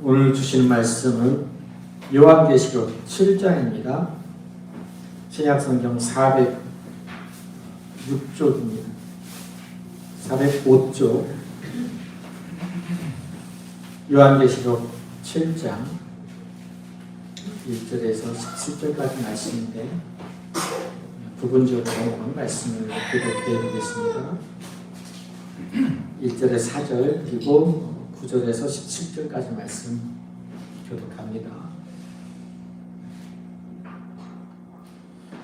오늘 주시는 말씀은 요한계시록 7장입니다. 신약성경 406쪽입니다. 405쪽 요한계시록 7장 1절에서 17절까지 말씀인데 부분적으로 말씀을 교독해 보겠습니다. 1절에 4절 그리고 9절에서 17절까지 말씀 교독합니다.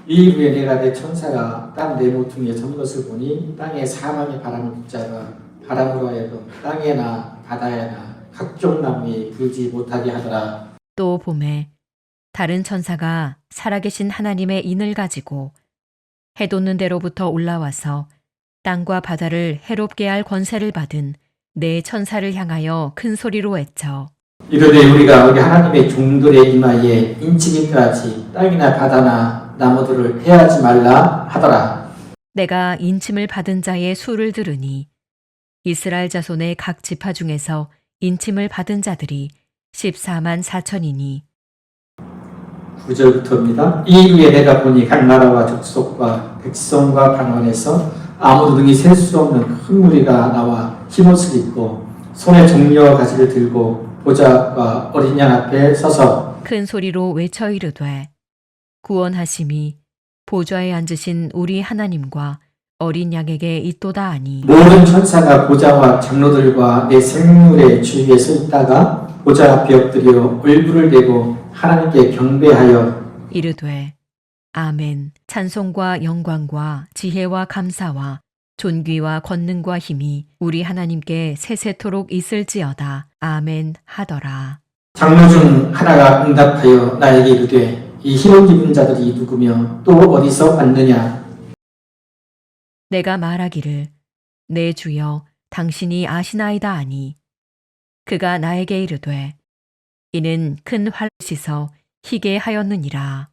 이후에 내가 내 천사가 땅 네 모퉁이에 전 것을 보니 땅에 사망의 바람을 붙잡아 바람으로 하여금 땅에나 바다에나 각종 나무에 불지 못하게 하더라. 또 봄에 다른 천사가 살아계신 하나님의 인을 가지고 해 돋는 데로부터 올라와서 땅과 바다를 해롭게 할 권세를 받은 네 천사를 향하여 큰 소리로 외쳐 이르되 우리가 우리 하나님의 종들의 이마에 인치기까지 땅이나 바다나 나무들을 해하지 말라 하더라. 내가 인침을 받은 자의 수를 들으니 이스라엘 자손의 각 지파 중에서 인침을 받은 자들이 14만 4천이니 9절부터입니다. 이후에 내가 보니 각 나라와 족속과 백성과 방언에서 아무도 능히 셀 수 없는 큰 무리가 나와 흰옷을 입고 손에 종려와 가지를 들고 보좌와 어린 양 앞에 서서 큰 소리로 외쳐 이르되 구원하심이 보좌에 앉으신 우리 하나님과 어린 양에게 있도다 하니 모든 천사가 보좌와 장로들과 내 생물의 주위에 서 있다가 보좌 앞에 엎드려 얼굴을 대고 하나님께 경배하여 이르되 아멘. 찬송과 영광과 지혜와 감사와 존귀와 권능과 힘이 우리 하나님께 세세토록 있을지어다. 아멘 하더라. 장로 중 하나가 응답하여 나에게 이르되 이 흰옷 입은 자들이 누구며 또 어디서 왔느냐. 내가 말하기를 내 주여 당신이 아시나이다 하니 그가 나에게 이르되 이는 큰 활로 씻어 희게 하였느니라.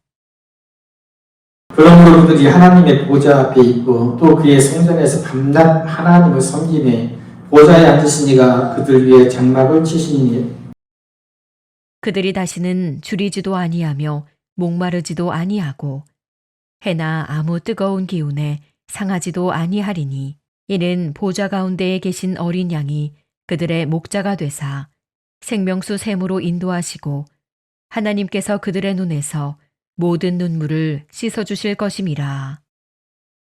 그러므로 그들이 하나님의 보좌 앞에 있고 또 그의 성전에서 밤낮 하나님을 섬기매 보좌에 앉으신 이가 그들 위에 장막을 치시니 그들이 다시는 줄이지도 아니하며 목마르지도 아니하고 해나 아무 뜨거운 기운에 상하지도 아니하리니 이는 보좌 가운데에 계신 어린 양이 그들의 목자가 되사 생명수 샘으로 인도하시고 하나님께서 그들의 눈에서 모든 눈물을 씻어주실 것임이라.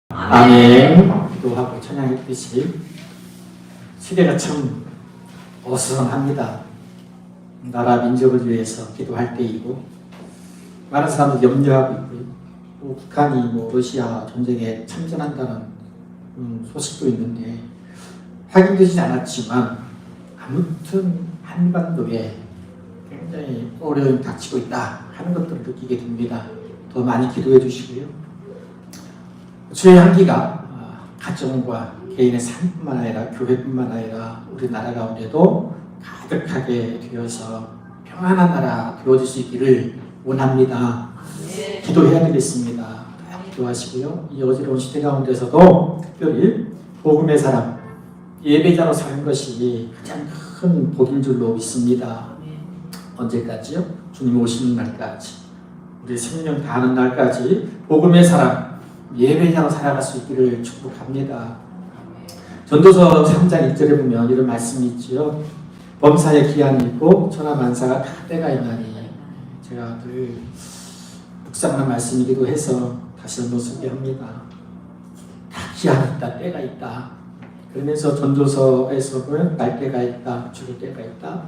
아멘. 기도하고 찬양했듯이 시대가 참 어수선합니다. 나라 민족을 위해서 기도할 때이고 많은 사람들이 염려하고 있고요. 또 북한이 러시아 전쟁에 참전한다는 소식도 있는데 확인되지 않았지만 아무튼 한반도에 굉장히 어려움이 닥치고 있다 하는 것들을 느끼게 됩니다. 더 많이 기도해 주시고요. 주의 향기가 가정과 개인의 삶뿐만 아니라 교회뿐만 아니라 우리나라 가운데도 가득하게 되어서 평안한 나라 되어질 수 있기를 원합니다. 기도해야 되겠습니다. 기도하시고요. 이 어지러운 시대 가운데서도 특별히 복음의 사람, 예배자로 사는 것이 가장 큰 복인 줄로 믿습니다. 언제까지요? 주님 오시는 날까지, 우리 생명 다하는 날까지 복음의 사람, 예배자로 살아갈 수 있기를 축복합니다. 전도서 3장 1절에 보면 이런 말씀이 있지요. 범사에 기한이 있고 천하만사가 다 때가 있나니. 제가 늘 묵상한 말씀이기도 해서 다시 한번 소개합니다. 다 기한이 있다, 때가 있다. 그러면서 전도서에서 보면 날 때가 있다, 죽을 때가 있다,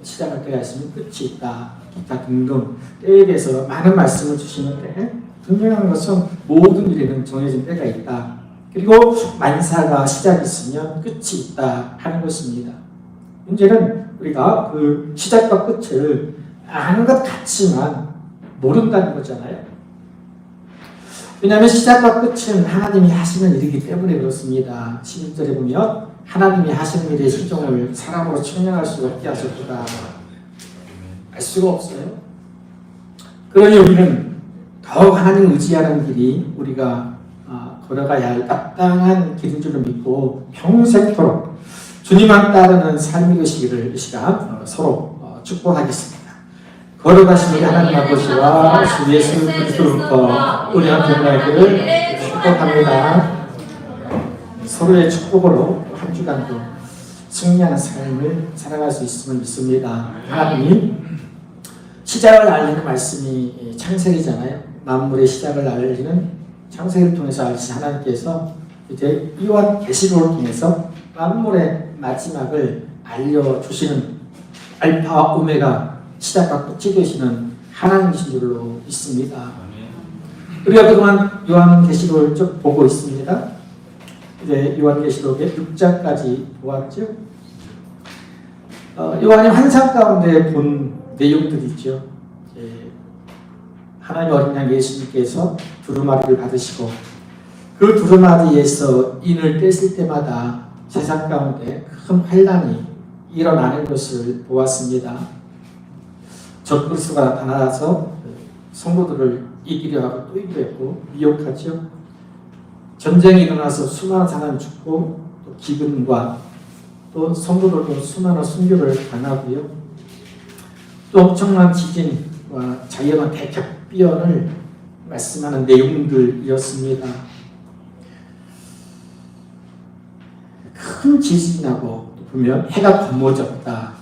시작할 때가 있으면 끝이 있다, 기타 등등 때에 대해서 많은 말씀을 주시는데 분명한 것은 모든 일에는 정해진 때가 있다. 그리고 만사가 시작이 있으면 끝이 있다 하는 것입니다. 문제는 우리가 그 시작과 끝을 아는 것 같지만 모른다는 거잖아요. 왜냐하면 시작과 끝은 하나님이 하시는 일이기 때문에 그렇습니다. 11절에 보면 하나님이 하시는 일의 시종을 사람으로 측량할 수가 없게 하셨구나. 알 수가 없어요. 그러니 우리는 더욱 하나님 의지하는 길이 우리가 걸어가야 할 마땅한 길인 줄을 믿고 평생토록 주님만 따르는 삶이 되시기를 이 시간 서로 축복하겠습니다. 걸어가신 우리 하나님 아버지와 주 예수 그리스도로부터 은혜와 평강을 축복합니다. 서로의 축복으로 한 주간도 승리하는 삶을 살아갈 수 있음을 믿습니다. 하나님이 시작을 알리는 말씀이 창세기잖아요. 만물의 시작을 알리는 창세기를 통해서 알리신 하나님께서 이제 요한계시록을 통해서 만물의 마지막을 알려주시는 알파와 오메가 시작과 끝이 되시는 하나님이신 줄로 믿습니다. 우리가 그동안 요한계시록을 쭉 보고 있습니다. 이제 요한계시록의 6장까지 보았죠. 요한이 환상 가운데 본 내용들이 있죠. 하나님 어린 양 예수님께서 두루마리를 받으시고 그 두루마리에서 인을 떼실 때마다 세상 가운데 큰 환란이 일어나는 것을 보았습니다. 적그리스도가 나타나서 성도들을 이기려 하고 또 이기려 했고 미혹하죠. 전쟁이 일어나서 수많은 사람이 죽고 또 기근과 또 성도들도 수많은 순교를 당하고요. 또 엄청난 지진과 자연의 대격비연을 말씀하는 내용들이었습니다. 큰 지진이 나고 보면 해가 검어졌다.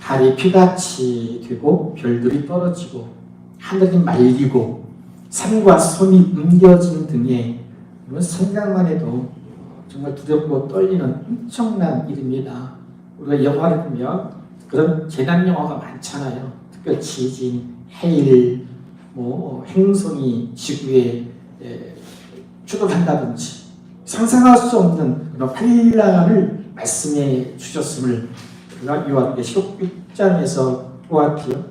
달이 피같이 되고 별들이 떨어지고 하늘이 말리고 산과 섬이 옮겨지는 등의 생각만 해도 정말 두렵고 떨리는 엄청난 일입니다. 우리가 영화를 보면 그런 재난 영화가 많잖아요. 특별히 지진, 해일, 행성이 지구에 추돌한다든지 상상할 수 없는 그런 환란을 말씀해 주셨음을 우리가 요한계시록 6장에서 보았지요.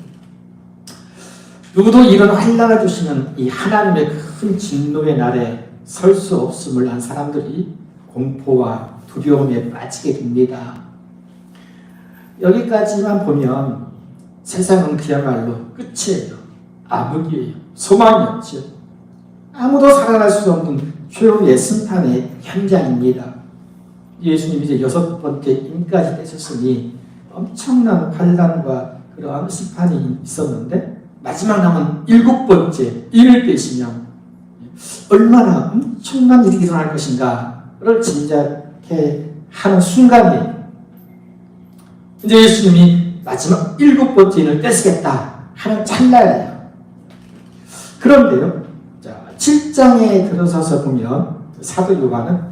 누구도 이런 환란을 주시는 이 하나님의 큰 진노의 날에 설 수 없음을 안 사람들이 공포와 두려움에 빠지게 됩니다. 여기까지만 보면 세상은 그야말로 끝이에요. 암흑이에요. 소망이 없죠. 아무도 살아날 수 없는 최후의 심판의 현장입니다. 예수님이 이제 6번째 인까지 떼셨으니 엄청난 환란과 그러한 심판이 있었는데 마지막 남은 7번째 인을 떼시면 얼마나 엄청난 일이 일어날 것인가를 짐작해 하는 순간에 이제 예수님이 마지막 7번째 인을 떼시겠다 하는 찰나예요. 그런데요, 7장에 들어서서 보면 사도 요한은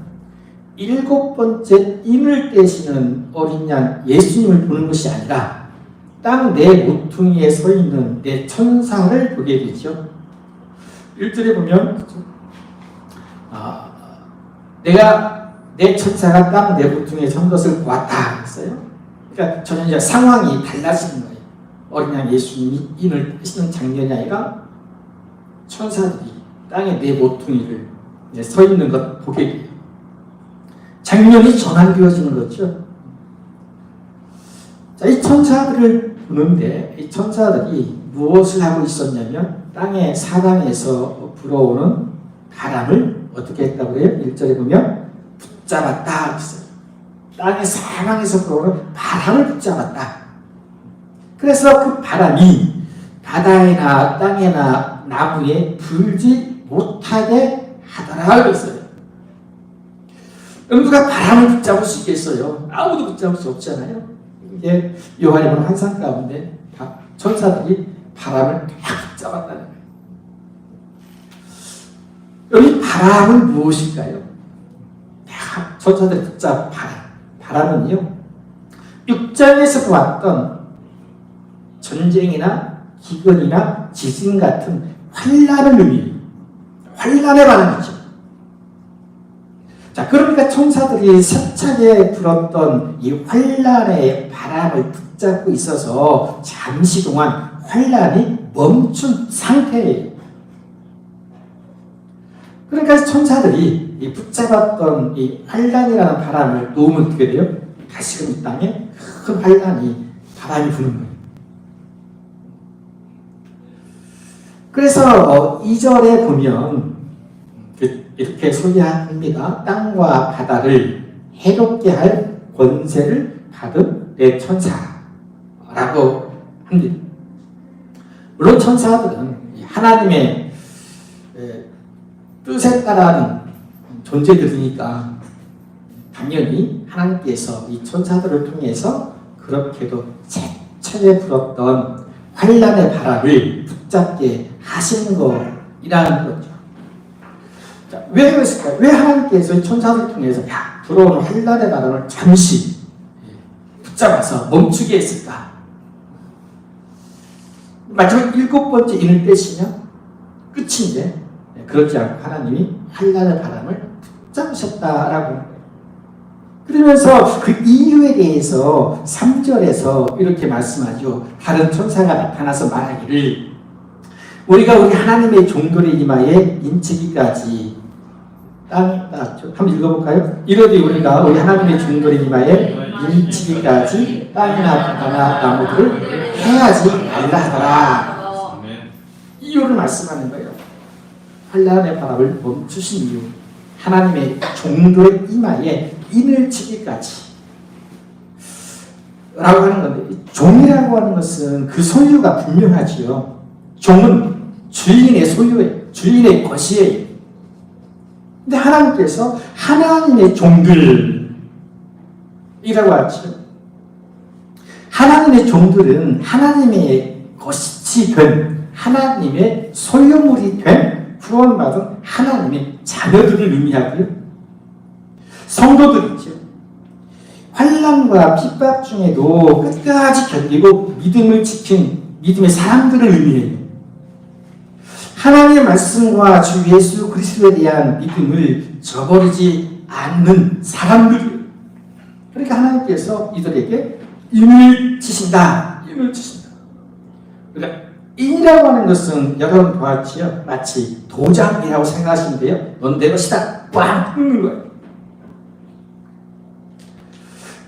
7번째 인을 떼시는 어린 양 예수님을 보는 것이 아니라 땅 내 모퉁이에 서 있는 내 천사를 보게 되죠. 1절에 보면 내가 내 천사가 땅 내 모퉁이에 선 것을 보았다 했어요. 그러니까 저는 이제 상황이 달라지는 거예요. 어린 양 예수님이 인을 떼시는 장면이 아니라 천사들이 땅에 내 모퉁이를 서 있는 것 보게 돼요. 장면이 전환되어지는 거죠. 자, 이 천사들을 보는데 이 천사들이 무엇을 하고 있었냐면 땅의 사방에서 불어오는 바람을 어떻게 했다고 해요? 1절에 보면 붙잡았다 했어요. 땅의 사방에서 불어오는 바람을 붙잡았다. 그래서 그 바람이 바다에나 땅에나 나무에 불지 못하게 하더라 그랬어요. 누가 바람을 붙잡을 수 있겠어요? 아무도 붙잡을 수 없잖아요. 이게 요한이 본 환상 가운데 천사들이 바람을 다 붙잡았다는 거예요. 여기 바람은 무엇일까요? 천사들이 붙잡은 바람은요, 6장에서 보았던 전쟁이나 기근이나 지진 같은 환란을 의미해요. 환란의 바람이죠. 자, 그러니까 천사들이 세차게 불었던 이 환란의 바람을 붙잡고 있어서 잠시 동안 환란이 멈춘 상태예요. 그러니까 천사들이 이 붙잡았던 이 환란이라는 바람을 놓으면 어떻게 돼요? 다시금 이 땅에 큰 환란이 바람이 부는 거예요. 그래서 2절에 보면 이렇게 소개합니다. 땅과 바다를 해롭게 할 권세를 받은 내 천사라고 합니다. 물론 천사들은 하나님의 뜻에 따른 존재들이니까 당연히 하나님께서 이 천사들을 통해서 그렇게도 채채에 불었던 환란의 바람을 붙잡게 하시는 것이라는 거죠. 자, 왜 그랬을까요? 왜 하나님께서 이 천사들을 통해서 불어오는 환란의 바람을 잠시 붙잡아서 멈추게 했을까? 마지막 7번째 인을 떼시면 끝인데 그렇지 않고 하나님이 환란의 바람을 붙잡으셨다라고 하는 거예요. 그러면서 그 이유에 대해서 3절에서 이렇게 말씀하죠. 다른 천사가 나타나서 말하기를 우리가 우리 하나님의 종들의 이마에 인치기까지 한번 읽어볼까요? 이러되 우리가 우리 하나님의 종들의 이마에 인치기까지 땅이나 바다나 나무들을 해하지 말라 하더라. 이유를 말씀하는 거예요. 환란의 바람을 멈추신 이유, 하나님의 종들의 이마에 인을 치기까지 라고 하는 건데, 종이라고 하는 것은 그 소유가 분명하지요. 종은 주인의 소유예요. 주인의 것이에요. 근데 하나님께서 하나님의 종들이라고 하죠. 하나님의 종들은 하나님의 것이 된, 하나님의 소유물이 된 구원받은 하나님의 자녀들을 의미하고요. 성도들이죠. 환난과 핍박 중에도 끝까지 견디고 믿음을 지킨 믿음의 사람들을 의미해요. 하나님의 말씀과 주 예수 그리스도에 대한 믿음을 저버리지 않는 사람들. 그러니까 하나님께서 이들에게 인을 치신다. 인을 치신다. 그러니까 인이라고 하는 것은 여러분 보았지요? 마치 도장이라고 생각하시면 돼요. 넌 내 것이다. 꽝! 끊는 거예요.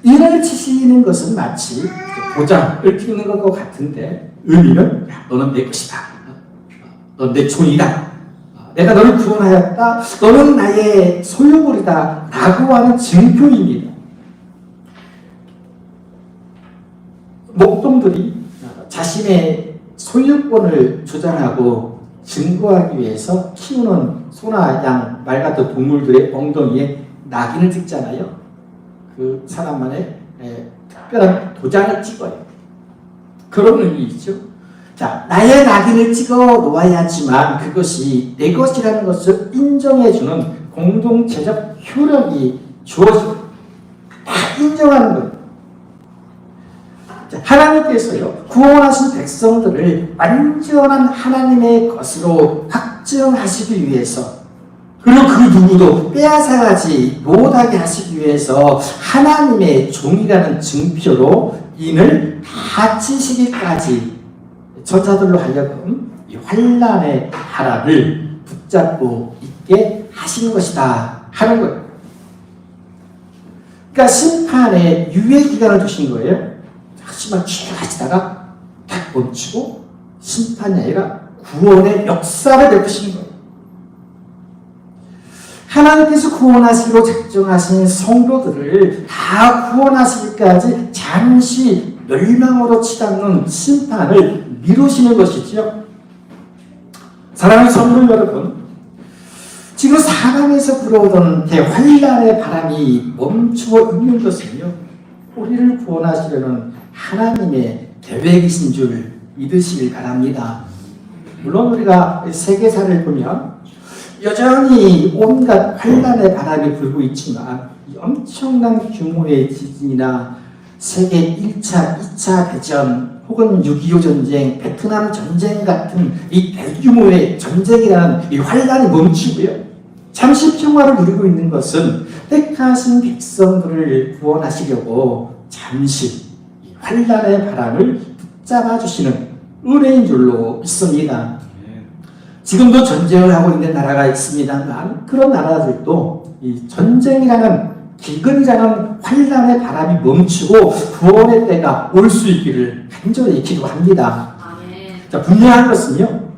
인을 치시는 것은 마치 도장을 찍는 것과 같은데 의미는 너는 내 것이다. 넌 내 종이다. 내가 너를 구원하였다. 너는 나의 소유물이다. 라고 하는 증표입니다. 목동들이 자신의 소유권을 주장하고 증거하기 위해서 키우는 소나 양, 말 같은 동물들의 엉덩이에 낙인을 찍잖아요. 그 사람만의 특별한 도장을 찍어요. 그런 의미이죠. 자, 나의 낙인을 찍어 놓아야지만 그것이 내 것이라는 것을 인정해주는 공동체적 효력이 주어지고 다 인정하는 거예요. 자, 하나님께서요, 구원하신 백성들을 완전한 하나님의 것으로 확증하시기 위해서, 그리고 그 누구도 빼앗아가지 못하게 하시기 위해서 하나님의 종이라는 증표로 인을 다 치시기까지 저자들로 하여금 이 환난의 바람을 붙잡고 있게 하시는 것이다 하는 거예요. 그러니까 심판의 유예 기간을 주신 거예요. 하지만 추격하시다가 딱 멈추고 심판이 아니라 구원의 역사를 베푸시는 거예요. 하나님께서 구원하시기로 작정하신 성도들을 다 구원하시기까지 잠시 멸망으로 치닫는 심판을 미루시는 것이죠. 사랑하는 성도 여러분, 지금 사방에서 불어오던 대환란의 바람이 멈추어 있는 것은요, 우리를 구원하시려는 하나님의 계획이신 줄 믿으시길 바랍니다. 물론 우리가 세계사를 보면 여전히 온갖 환란의 바람이 불고 있지만 엄청난 규모의 지진이나 세계 1차, 2차 대전 혹은 6.25 전쟁, 베트남 전쟁 같은 이 대규모의 전쟁이라는 이 환란이 멈추고요. 잠시 평화를 누리고 있는 것은 택하신 백성들을 구원하시려고 잠시 이 환란의 바람을 붙잡아 주시는 은혜인 줄로 믿습니다. 지금도 전쟁을 하고 있는 나라가 있습니다만 그런 나라들도 이 전쟁이라는 기근이라는 환란의 바람이 멈추고 구원의 때가 올 수 있기를 간절히 기도합니다. 자, 분명한 것은요,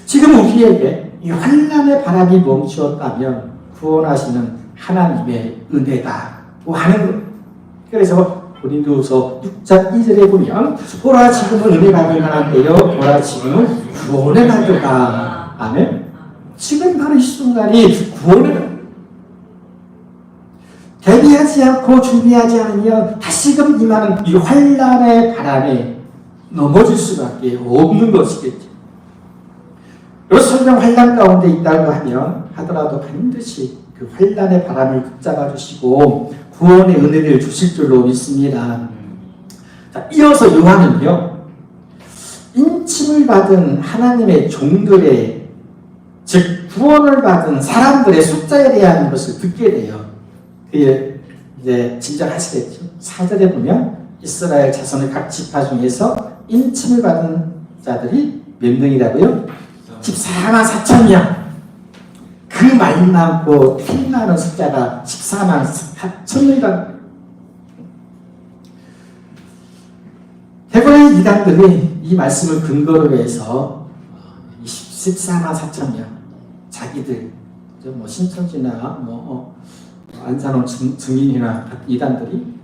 지금 우리에게 이 환란의 바람이 멈추었다면 구원하시는 하나님의 은혜다고 하는 거예요. 그래서 고린도후서 6장 2절에 보면 보라 지금은 은혜 받을 만한 때요 보라 지금은 구원의 날도다. 아멘. 지금 바로 이 순간이 구원의 날. 대비하지 않고 준비하지 않으면 다시금 임하는 이 환난의 바람에 넘어질 수밖에 없는 것이겠죠. 설령 환난 가운데 있다고 하더라도 반드시 그 환난의 바람을 붙잡아 주시고 구원의 은혜를 주실 줄로 믿습니다. 자, 이어서 요한은요, 인침을 받은 하나님의 종들의, 즉 구원을 받은 사람들의 숫자에 대한 것을 듣게 돼요. 그게 이제 짐작하시겠죠. 4절에 보면 이스라엘 자손의 각 지파 중에서 인침을 받은 자들이 몇 명이라고요? 14만 4천 명. 그 많고 피나는 숫자가 14만 4천 명이다. 대부분의 이단들이 이 말씀을 근거로 해서 14만 4천 명, 자기들 뭐 신천지나 안산원 증인이나 이단들이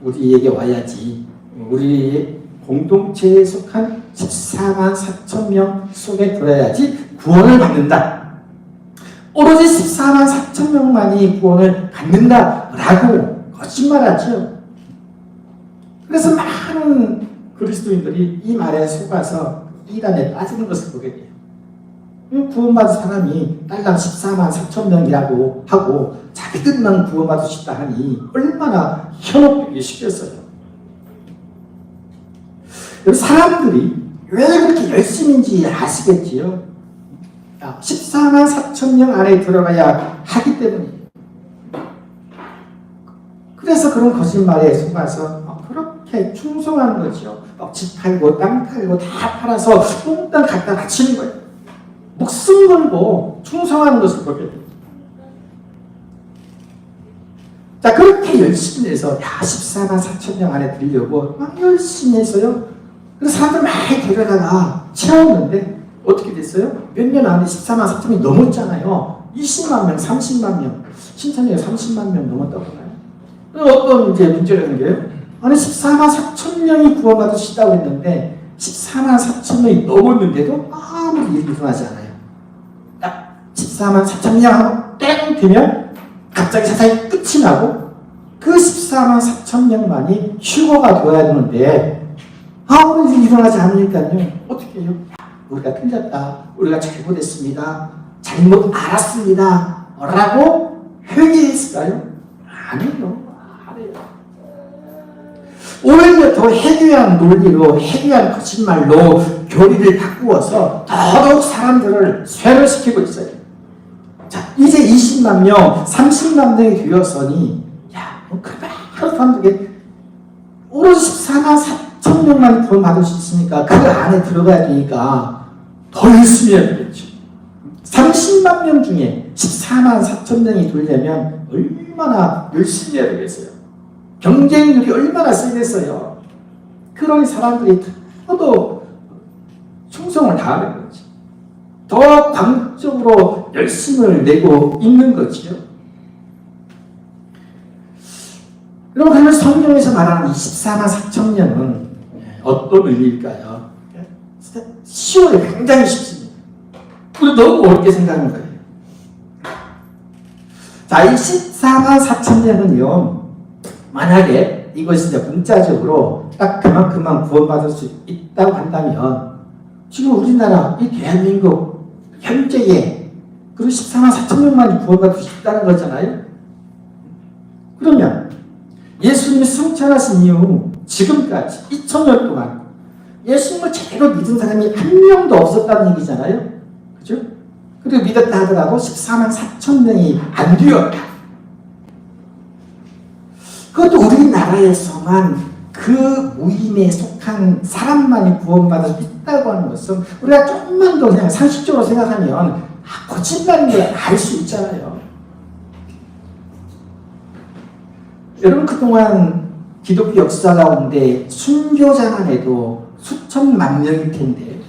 우리에게 와야지, 우리 공동체에 속한 14만 4천 명 속에 들어야지 구원을 받는다. 오로지 14만 4천 명만이 구원을 받는다라고 거짓말하죠. 그래서 많은 그리스도인들이 이 말에 속아서 이단에 빠지는 것을 보게 돼요. 구원받은 사람이 딸랑 14만 4천 명이라고 하고 자기들만 구원받을 수 있다 하니 얼마나 현혹되기 쉽겠어요. 사람들이 왜 그렇게 열심인지 아시겠지요? 14만 4천 명 안에 들어가야 하기 때문이에요. 그래서 그런 거짓말에 속아서 그렇게 충성하는 거죠. 집 팔고 땅 팔고 다 팔아서 몽땅 갖다 바치는 거예요. 목숨 걸고 충성하는 것을 보게 돼요. 자, 그렇게 열심히 해서 14만 4천 명 안에 들려고 막 열심히 해서요. 그래서 사람들 많이 데려다가 채웠는데 어떻게 됐어요? 몇 년 안에 14만 4천 명이 넘었잖아요. 20만 명, 30만 명, 신천지가 30만 명 넘었다고 하나요? 어떤 이제 문제라는 게요? 아니 14만 4천 명이 구원받을 수 있다고 했는데 14만 4천 명이 넘었는데도 아무 일이 일어나지 않아요. 딱 14만 4천 명 하고 땡 되면 갑자기 사상이 끝이 나고 그 14만 4천 명만이 휴거가 되어야 되는데 아무 일이 일어나지 않으니까요. 어떻게 해요? 우리가 틀렸다. 우리가 잘못했습니다. 잘못 알았습니다. 라고 회개했을까요? 아니요. 오히려 더 해괴한 논리로, 해괴한 거짓말로 교리를 바꾸어서 더더욱 사람들을 쇠퇴시키고 있어요. 자, 이제 20만 명, 30만 명이 되었으니, 그런 사람들에게 오로지 14만 4천 명만 돈 받을 수 있으니까 그 안에 들어가야 되니까 더 열심히 해야 되겠죠. 30만 명 중에 14만 4천 명이 되려면 얼마나 열심히 해야 되겠어요. 경쟁률이 얼마나 세겠어요. 그런 사람들이 더더 충성을 다하는 거지. 더 광적으로 열심을 내고 있는 거지요. 여러분, 그러면 성경에서 말하는 24만 4천 명은 어떤 의미일까요? 쉬워요. 굉장히 쉽습니다. 우리 너무 어렵게 생각하는 거예요. 자, 이 14만 4천 명은요, 만약에 이것이 이제 문자적으로 딱 그만큼만 구원받을 수 있다고 한다면 지금 우리나라 이 대한민국 현재에 그 14만 4천 명만이 구원받을 수 있다는 거잖아요. 그러면 예수님이 승천하신 이후 지금까지 2000년 동안 예수님을 제대로 믿은 사람이 한 명도 없었다는 얘기잖아요. 그죠? 그리고 믿었다 하더라도 14만 4천 명이 안 되었다. 그것도 우리나라에서만 그 모임에 속한 사람만이 구원받을 수 있다고 하는 것은 우리가 조금만 더 그냥 상식적으로 생각하면 거짓말인 걸 알 수 있잖아요. 여러분, 그동안 기독교 역사 가운데 순교자만 해도 수천만 명일 텐데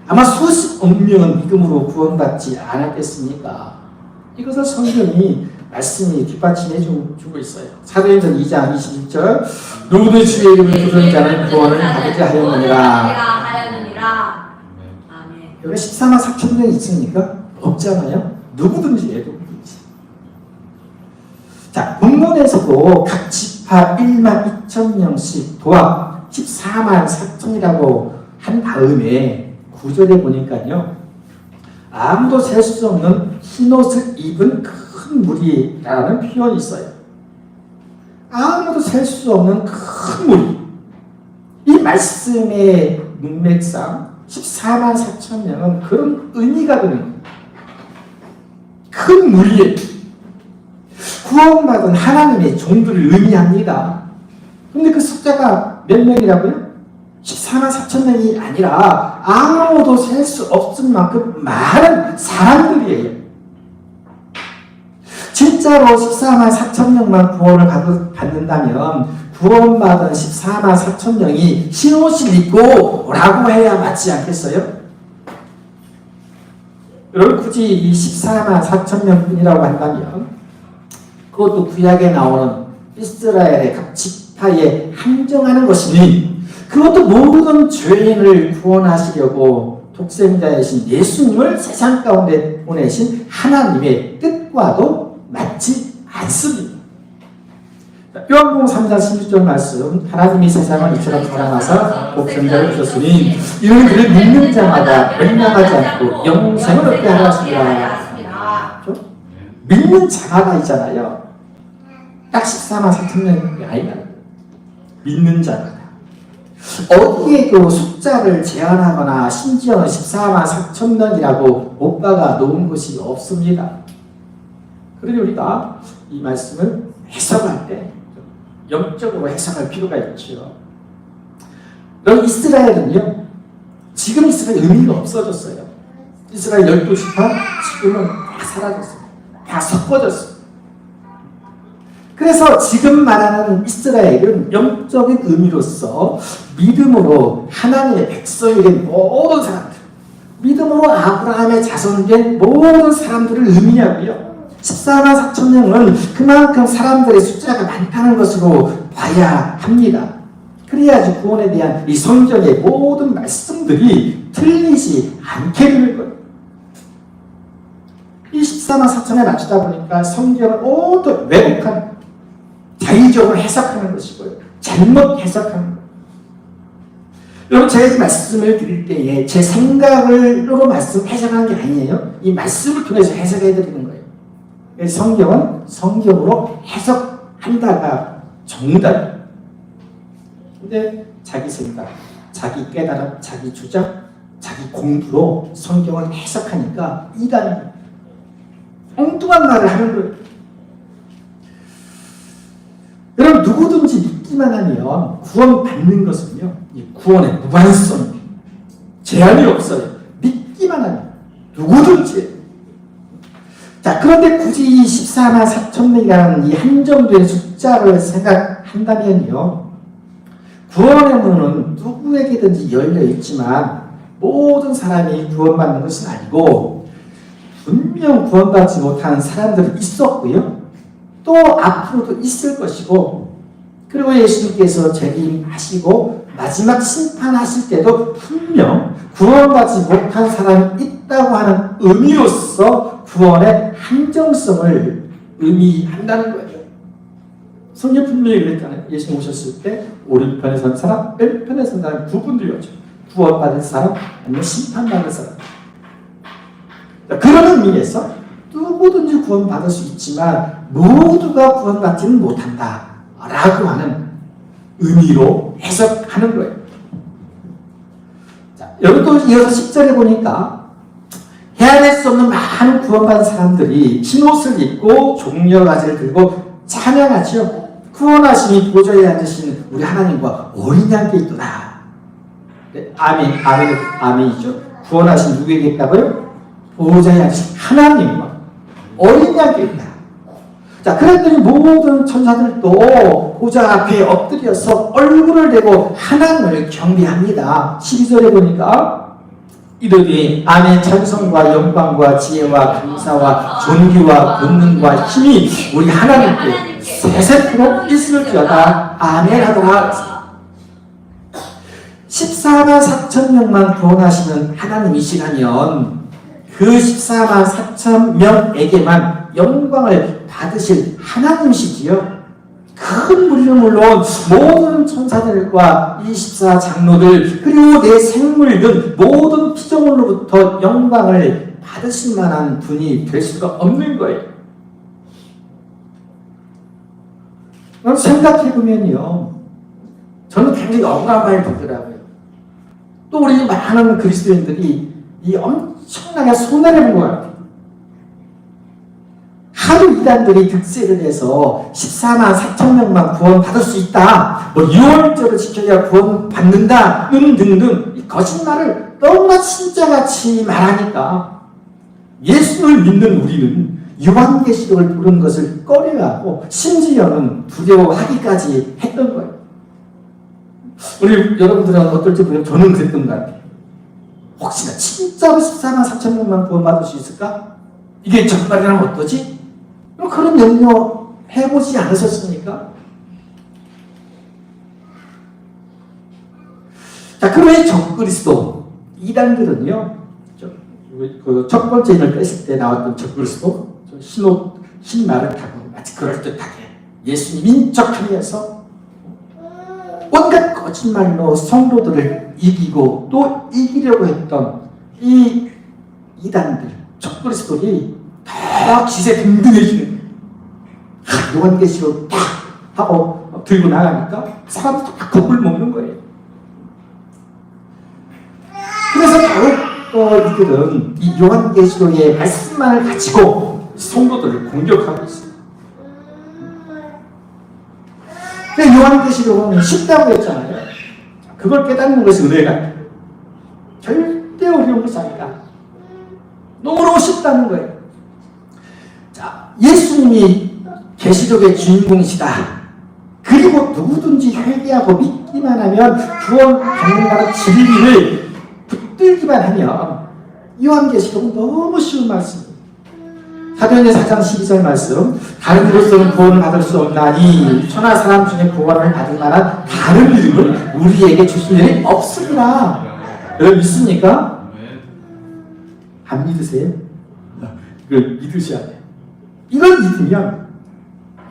아마 수십억 명은 믿음으로 구원받지 않았겠습니까? 이것을 성경이 말씀이 뒷받침해 주고 있어요. 사도행전 2장 21절 누구든 주의 이름을 부르는 자는 구원을 받게 하였느니라. 여기 14만 4천 명이 있으니까 없잖아요. 누구든지 누구든지. 자, 본문에서도 각 지파 1만 2천 명씩 도합 14만 4천이라고 한 다음에 9절에 보니까요. 아무도 셀 수 없는 흰옷을 입은 큰 무리라는 표현이 있어요. 아무도 셀 수 없는 큰 무리. 이 말씀의 문맥상 14만 4천 명은 그런 의미가 드는 거예요. 큰 무리에 구원받은 하나님의 종들을 의미합니다. 그런데 그 숫자가 몇 명이라고요? 14만 4천 명이 아니라 아무도 셀 수 없을 만큼 많은 사람들이에요. 진짜로 14만 4천 명만 구원을 받는다면 구원받은 14만 4천 명이 흰옷을 입고 라고 해야 맞지 않겠어요? 여러분 굳이 이 14만 4천 명뿐이라고 한다면 그것도 구약에 나오는 이스라엘의 각 지파에 한정하는 것이니 그것도 모든 죄인을 구원하시려고 독생자이신 예수님을 세상 가운데 보내신 하나님의 뜻과도 맞지 않습니다. 요한복음 3장 16절 말씀 하나님이 세상을 이처럼 사랑하사 독생자를 주셨으니 이는 그를 믿는 자마다 멸망하지 않고 영생을 얻게 하였습니다. 믿는 자마다 있잖아요. 딱 14만 4천 명이 아니라 믿는 자마다. 어디에도 숫자를 제한하거나 심지어는 14만 4천 명이라고 못 박아 놓은 것이 없습니다. 그러니 우리가 이 말씀을 해석할 때 영적으로 해석할 필요가 있죠. 그럼 이스라엘은요, 지금 이스라엘 의미가 없어졌어요. 이스라엘 12지파 지금은 다 사라졌어요. 다 섞어졌어요. 그래서 지금 말하는 이스라엘은 영적인 의미로서 믿음으로 하나님의 백성이 된 모든 사람들, 믿음으로 아브라함의 자손된 모든 사람들을 의미하고요. 14만 4천 명은 그만큼 사람들의 숫자가 많다는 것으로 봐야 합니다. 그래야지 구원에 대한 이 성경의 모든 말씀들이 틀리지 않게 되는 거예요. 이 14만 4천에 맞추다 보니까 성경을 모두 왜곡한 자의적으로 해석하는 것이고요. 잘못 해석하는 거예요. 여러분 제가 이 말씀을 드릴 때에 제 생각으로 말씀 해석하는 게 아니에요. 이 말씀을 통해서 해석해 드리는 거예요. 성경은 성경으로 해석한다가 정답이에요. 근데 자기 생각, 자기 깨달음, 자기 주장, 자기 공부로 성경을 해석하니까 이단이 엉뚱한 말을 하는 거예요. 여러분 누구든지 믿기만 하면 구원받는 것은요, 이 구원의 무한성, 제한이 없어요. 믿기만 하면 누구든지. 자, 그런데 굳이 이 14만 4천 명이라는 이 한정된 숫자를 생각한다면요, 구원의 문은 누구에게든지 열려 있지만 모든 사람이 구원받는 것은 아니고 분명 구원받지 못한 사람들이 있었고요, 또 앞으로도 있을 것이고, 그리고 예수님께서 재림하시고 마지막 심판하실 때도 분명 구원받지 못한 사람이 있다고 하는 의미로서 구원의 한정성을 의미한다는 거예요. 성경 분명히 그랬잖아요. 예수님 오셨을 때 오른편에 선 사람, 왼편에 선 사람 구분되었죠. 구원받을 사람, 아니면 심판받을 사람. 그런 의미에서 누구든지 구원받을 수 있지만 모두가 구원받지는 못한다 라고 하는 의미로 해석하는 거예요. 자, 여기도 이어서 10절에 보니까 헤아릴 수 없는 많은 구원받은 사람들이 흰옷을 입고 종려가지를 들고 찬양하지요. 구원하심이 보좌에 앉으신 우리 하나님과 어린 양께 있도다. 네, 아멘이죠. 구원하신 누구에게 있다고요? 보좌에 앉으신 하나님과 어린 양께 있다. 자, 그랬더니 모든 천사들도 보좌 앞에 엎드려서 얼굴을 대고 하나님을 경배합니다. 12절에 보니까 이르되 아멘 찬송과 영광과 지혜와 감사와 존귀와 권능과 힘이 우리 하나님께 세세토록 있을지어다. 아멘 하도록 14만 4천 명만 구원하시는 하나님이시라면 그 14만 4천 명에게만 영광을 받으실 하나님이시지요. 큰 무리는 물론 모든 천사들과 24 장로들 그리고 내 생물들 모든 피조물로부터 영광을 받으실 만한 분이 될 수가 없는 거예요. 생각해보면요, 저는 굉장히 억울한 마음이 들더라고요. 또 우리 많은 그리스도인들이 이 엄청나게 손해를 본 것 같아요. 하루 이단들이 득세를 해서 14만 4천 명만 구원받을 수 있다. 뭐 6월절을 지켜야 구원받는다. 등등등 이 거짓말을 너무나 진짜같이 말하니까 예수를 믿는 우리는 요한계시록을 보는 것을 꺼려하고 심지어는 두려워하기까지 했던 거예요. 우리 여러분들은 어떨지 모르겠는데 저는 그랬던 것 같아요. 혹시나 진짜로 14만 4천 명만 구원받을 수 있을까? 이게 정말이라면 어떠지? 그런 염려 해보지 않으셨습니까? 자, 그러면 적그리스도 이단들은요, 그 첫 번째 인을 뺐을 때 나왔던 적그리스도 흰말을 타고 마치 그럴듯하게 예수님인 척하면서 온갖 거짓말로 성도들을 이기고 또 이기려고 했던 이 이단들, 적그리스도들이 더 기세 등등해지는 거예요. 요한계시록 딱 하고 들고 나가니까 사람들이 다 겁을 먹는 거예요. 그래서 바로 이들은 이 요한계시록의 말씀만을 가지고 성도들을 공격하고 있어요. 근데 요한계시록은 쉽다고 했잖아요. 그걸 깨닫는 것이 은혜가 절대 어려운 것이 아니다. 너무너무 쉽다는 거예요. 자, 예수님이 계시록의 주인공이시다. 그리고 누구든지 회개하고 믿기만 하면 구원받는다는 진리를 붙들기만 하면 요한계시록은 너무 쉬운 말씀입니다. 사도행전 4장 12절 말씀, 다른 이로서는 구원을 받을 수 없나니 천하 사람 중에 구원을 받을 만한 다른 이름을 우리에게 주실 일이 없습니다. 여러분 믿습니까? 안 믿으세요? 이걸 믿으셔야 돼요. 이걸 믿으면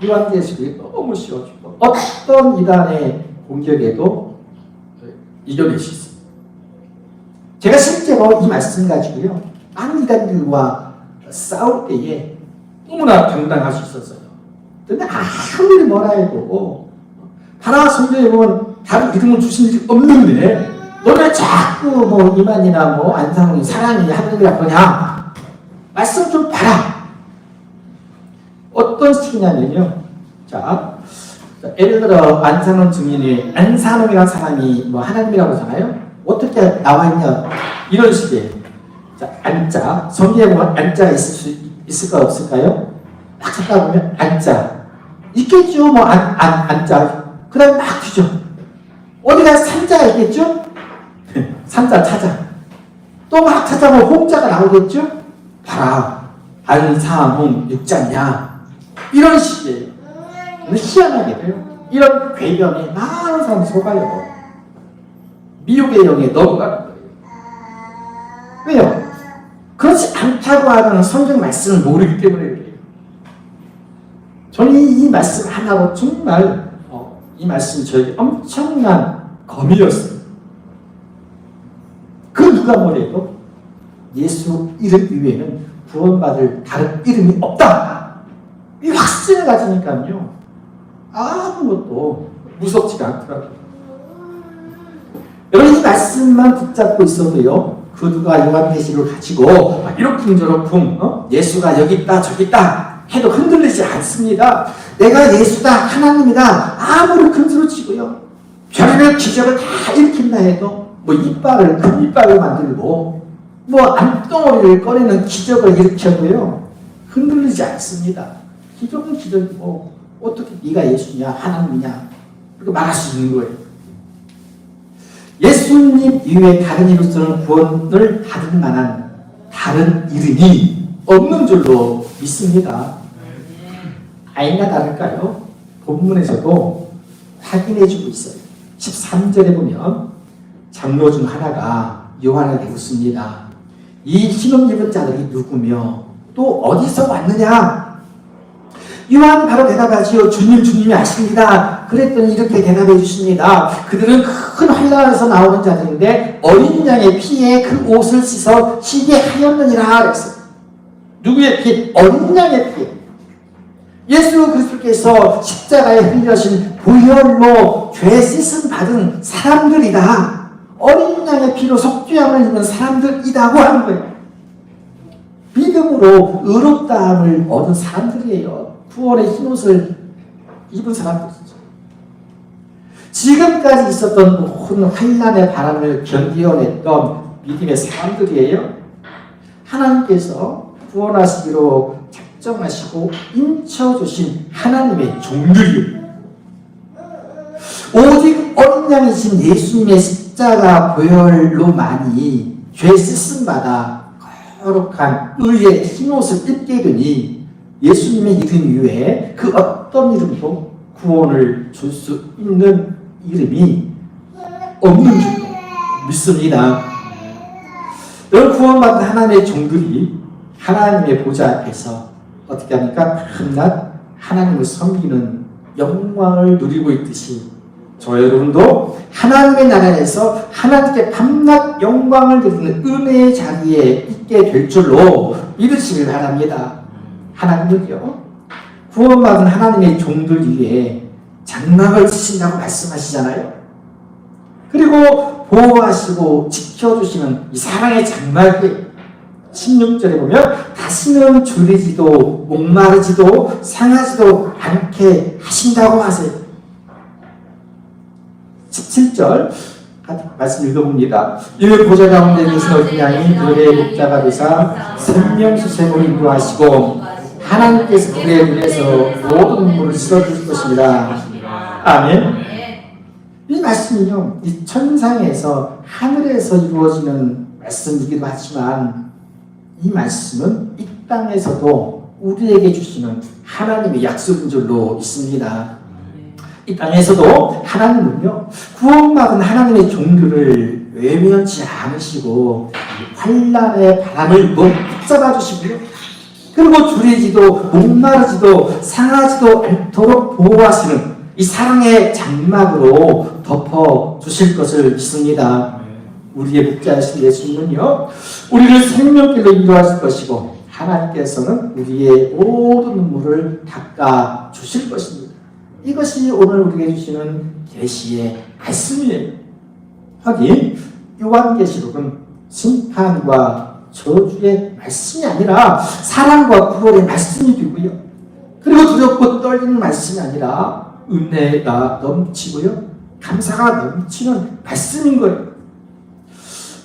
요한계시록이 너무 쉬워지고 어떤 이단의 공격에도 이겨낼 수 있습니다. 제가 실제로 이 말씀 가지고요, 많은 이단들과 싸울 때에 너무나 당당할 수 있었어요. 근데 아무리 뭐라 해도 하나 성경에 보면 다른 이름을 주신 일이 없는데 너네 자꾸 뭐 이만이나 뭐 안상훈이 사랑이 하늘이라 그냥 말씀 좀 봐라. 어떤 식이냐면요. 자, 예를 들어 안상훈 증인이 안상훈이라는 사람이 뭐 하나님이라고 하잖아요. 어떻게 나와 있냐 이런 식의 자, 안자 성경에 보면 안자가 있을까 없을까요? 막 찾다 보면 안자 있겠죠. 뭐 안자 그 다음에 막 뒤져 어디가 산자가 있겠죠. 산자 찾아 또 막 찾아보면 홍자가 나오겠죠. 봐라 안사홍 육자냐 이런 식이에요. 희한하게 돼요. 이런 궤변에 많은 사람이 속아요. 미혹의 영에 넘어가는 거예요. 왜요? 그렇지 않다고 하는 성경 말씀을 모르기 때문에 그래요. 저는 이 말씀 하나로 정말 이 말씀이 저에게 엄청난 검이었어요. 그 누가 뭐래도 예수 이름 이외에는 구원받을 다른 이름이 없다. 이 확신을 가지니까요. 아무것도 무섭지가 않더라고요. 여러분 이 말씀만 붙잡고 있어도요. 그 누가 요한계시록을 가지고 이러쿵저러쿵 예수가 여기 있다 저기 있다 해도 흔들리지 않습니다. 내가 예수다 하나님이다 아무리 큰소리치고요. 별의별 기적을 다 일으킨다 해도 뭐 이빨을 큰 이빨을 만들고 뭐 암덩어리를 꺼내는 기적을 일으켜도요. 흔들리지 않습니다. 기적은 기적이고 어떻게 네가 예수냐 하나님이냐 이렇게 말할 수 있는 거예요. 예수님 이외에 다른 이로서는 구원을 받을 만한 다른 이름이 없는 줄로 믿습니다. 아니나 다를까요? 본문에서도 확인해주고 있어요. 13절에 보면 장로 중 하나가 요한에게 묻습니다. 이 신음 입은 자들이 누구며 또 어디서 왔느냐? 요한 바로 대답하지요. 주님 주님이 아십니다. 그랬더니 이렇게 대답해 주십니다. 그들은 큰 환란에서 나오는 자들인데 어린 양의 피에 그 옷을 씻어 희게 하였느니라 그랬어요. 누구의 피? 어린 양의 피. 예수 그리스도께서 십자가에 흘려진 보혈로 죄 씻음 받은 사람들이다. 어린 양의 피로 속죄함을 입은 사람들이라고 하는 거예요. 믿음으로 의롭다함을 얻은 사람들이에요. 구원의 흰옷을 입은 사람들이죠. 지금까지 있었던 모든 환난의 바람을 견디어냈던 믿음의 사람들이에요. 하나님께서 구원하시기로 작정하시고 인쳐주신 하나님의 종들이에요. 오직 어린 양이신 예수님의 십자가 보혈로만이 죄 씻음받아 거룩한 의의 흰옷을 입게 되니 예수님의 이름 이외에 그 어떤 이름도 구원을 줄 수 있는 이름이 없는 줄 믿습니다. 여러분, 구원받은 하나님의 종들이 하나님의 보좌 앞에서 어떻게 합니까? 밤낮 하나님을 섬기는 영광을 누리고 있듯이 저 여러분도 하나님의 나라에서 하나님께 밤낮 영광을 드리는 은혜의 자리에 있게 될 줄로 믿으시길 바랍니다. 하나님은요, 구원받은 하나님의 종들 위에 장막을 치신다고 말씀하시잖아요. 그리고 보호하시고 지켜주시는 이 사랑의 장막이 16절에 보면 다시는 줄이지도 목마르지도 상하지도 않게 하신다고 하세요. 17절 말씀 읽어봅니다. 이의 보좌 가운데 계신 어린 양이 그들의 목자가 되사 생명수생으로 인도하시고 하나님께서 그의 눈에서 모든 눈물을 씻어줄 것입니다. 아멘. 이 말씀은요, 이 천상에서 하늘에서 이루어지는 말씀이기도 하지만 이 말씀은 이 땅에서도 우리에게 주시는 하나님의 약속인 줄로 믿습니다. 이 땅에서도 하나님은요, 구원받은 하나님의 종들을 외면치 않으시고 환난의 바람을 붙잡아 주시고요, 그리고 줄이지도 목마르지도 상하지도 않도록 보호하시는 이 사랑의 장막으로 덮어 주실 것을 믿습니다. 우리의 목자이신 예수님은요, 우리를 생명길로 인도하실 것이고 하나님께서는 우리의 모든 눈물을 닦아 주실 것입니다. 이것이 오늘 우리에게 주시는 계시의 말씀이에요. 하긴 요한계시록은 심판과 저주의 말씀이 아니라 사랑과 구원의 말씀이 되고요, 그리고 두렵고 떨리는 말씀이 아니라 은혜가 넘치고요, 감사가 넘치는 말씀인 거예요.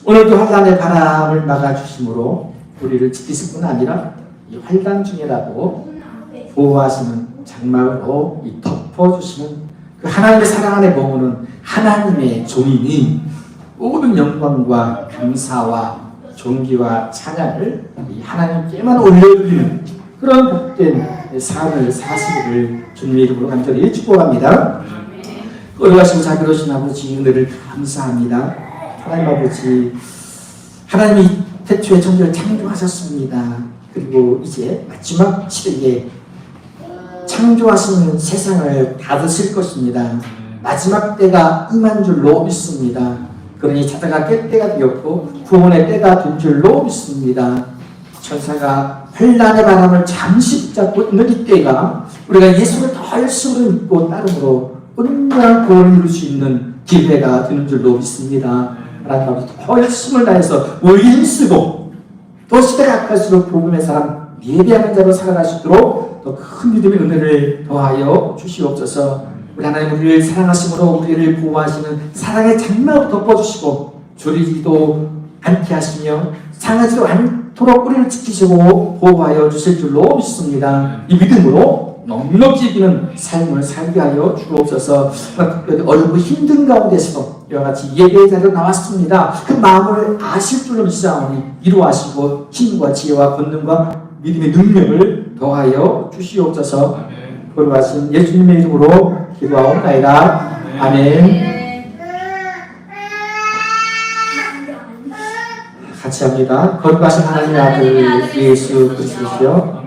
오늘도 환난의 바람을 막아주심으로 우리를 지키실 뿐 아니라 이 환난 중에라도 보호하시는 장막으로 덮어주시는 그 하나님의 사랑 안에 머무는 하나님의 종이니 모든 영광과 감사와 존귀와 찬양을 이 하나님께만 올려드리는 그런 복된 삶을 사시기를 주님의 이름으로 간절히 축복합니다. 거룩하시고 자비로우신 아버지, 은혜를 감사합니다. 하나님 아버지, 하나님이 태초에 천지를 창조하셨습니다. 그리고 이제 마지막 시대에 창조하시는 세상을 닫으실 것입니다. 마지막 때가 임한 줄로 믿습니다. 그러니 자다가 깰 때가 되었고 구원의 때가 된 줄로 믿습니다. 천사가 환난의 바람을 잠시 붙잡고 있는 이때가 우리가 예수를 더 열심으로 믿고 따름으로 온전한 구원을 이룰 수 있는 기회가 되는 줄로 믿습니다. 하나님 아버지, 더 열심을 다해서 힘쓰고 또 시대가 갈수록 복음의 사람 예배하는 자로 살아갈 수 있도록 더 큰 믿음의 은혜를 더하여 주시옵소서. 우리 하나님, 우리를 사랑하심으로 우리를 보호하시는 사랑의 장막으로 덮어주시고 줄이지도 않게 하시며 상하지도 않도록 우리를 지키시고 보호하여 주실 줄로 믿습니다. 이 믿음으로 넉넉히 비는 삶을 살게 하여 주옵소서. 특별히 어렵고 힘든 가운데서 이와 같이 예배의 자리로 나왔습니다. 그 마음을 아실 줄로 믿사오니 이루하시고 힘과 지혜와 권능과 믿음의 능력을 더하여 주시옵소서. 거룩하신 예수님의 이름으로 기도하옵나이다. 아멘. 같이 합니다. 거룩하신 하나님의 아들 예수 그리스도시여,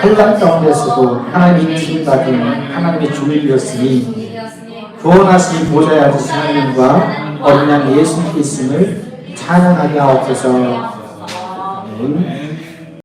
환난 가운데서도 하나님의 인칭 받은 하나님의 종이되었으니 구원하신 보좌에 앉으신 하나님과 어린 양 예수님께 있음을 찬양하게 하옵소서. 아멘.